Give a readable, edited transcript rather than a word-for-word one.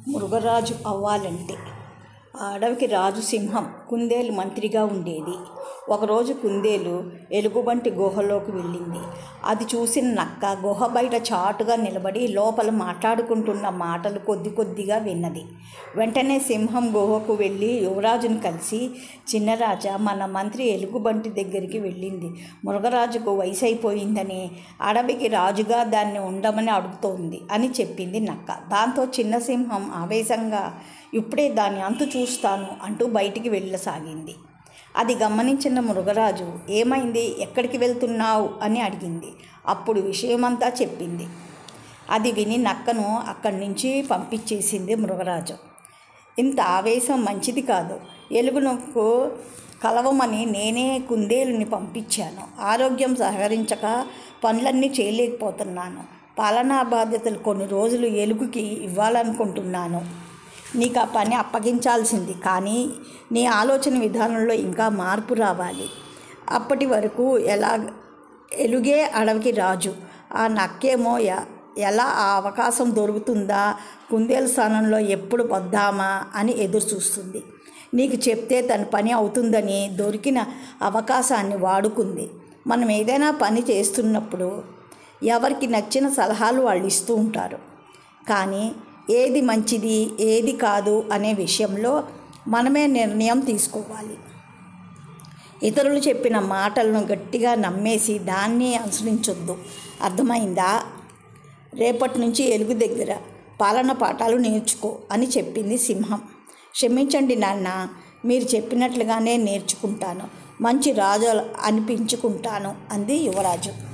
మృగరాజు అవ్వాలంటే ఆ అడవికి రాజు సింహం కుందేలు మంత్రిగా ఉండేది. ఒకరోజు కుందేలు ఎలుగుబంటి గుహలోకి వెళ్ళింది. అది చూసిన నక్క గుహ బయట చాటుగా నిలబడి లోపల మాట్లాడుకుంటున్న మాటలు కొద్ది కొద్దిగా విన్నది. వెంటనే సింహం గుహకు వెళ్ళి యువరాజును కలిసి, చిన్నరాజా, మన మంత్రి ఎలుగుబంటి దగ్గరికి వెళ్ళింది. మృగరాజుకు వయసు అయిపోయిందని అడవికి రాజుగా దాన్ని ఉండమని అడుగుతోంది అని చెప్పింది నక్క. దాంతో చిన్న సింహం ఆవేశంగా ఇప్పుడే దాని అంతు చూస్తాను అంటూ బయటికి వెళ్ళసాగింది. అది గమనించిన మృగరాజు, ఏమైంది, ఎక్కడికి వెళ్తున్నావు అని అడిగింది. అప్పుడు విషయమంతా చెప్పింది. అది విని నక్కను అక్కడి నుంచి పంపించేసింది మృగరాజు. ఇంత ఆవేశం మంచిది కాదు. ఎలుగునకు కలవమని నేనే కుందేలుని పంపించాను. ఆరోగ్యం సహకరించక పనులన్నీ చేయలేకపోతున్నాను. పాలనా బాధ్యతలు కొన్ని రోజులు ఎలుగుకి ఇవ్వాలనుకుంటున్నాను. నీకు ఆ పని అప్పగించాల్సింది. కానీ నీ ఆలోచన విధానంలో ఇంకా మార్పు రావాలి. అప్పటి వరకు ఎలుగే అడవికి రాజు, ఆ నక్కేమో ఎలా ఆ అవకాశం దొరుకుతుందా, కుందేలు స్థానంలో ఎప్పుడు వద్దామా అని ఎదురు చూస్తుంది. నీకు చెప్తే తన పని అవుతుందని దొరికిన అవకాశాన్ని వాడుకుంది. మనం ఏదైనా పని చేస్తున్నప్పుడు ఎవరికి నచ్చిన సలహాలు వాళ్ళు ఇస్తూ ఉంటారు. కానీ ఏది మంచిది ఏది కాదు అనే విషయంలో మనమే నిర్ణయం తీసుకోవాలి. ఇతరులు చెప్పిన మాటలను గట్టిగా నమ్మేసి దాన్ని అనుసరించొద్దు. అర్థమైందా? రేపటి నుంచి ఎలుగు దగ్గర పాలన పాఠాలు నేర్చుకో అని చెప్పింది సింహం. క్షమించండి నాన్న, మీరు చెప్పినట్లుగానే నేర్చుకుంటాను. మంచి రాజు అనిపించుకుంటాను అంది యువరాజు.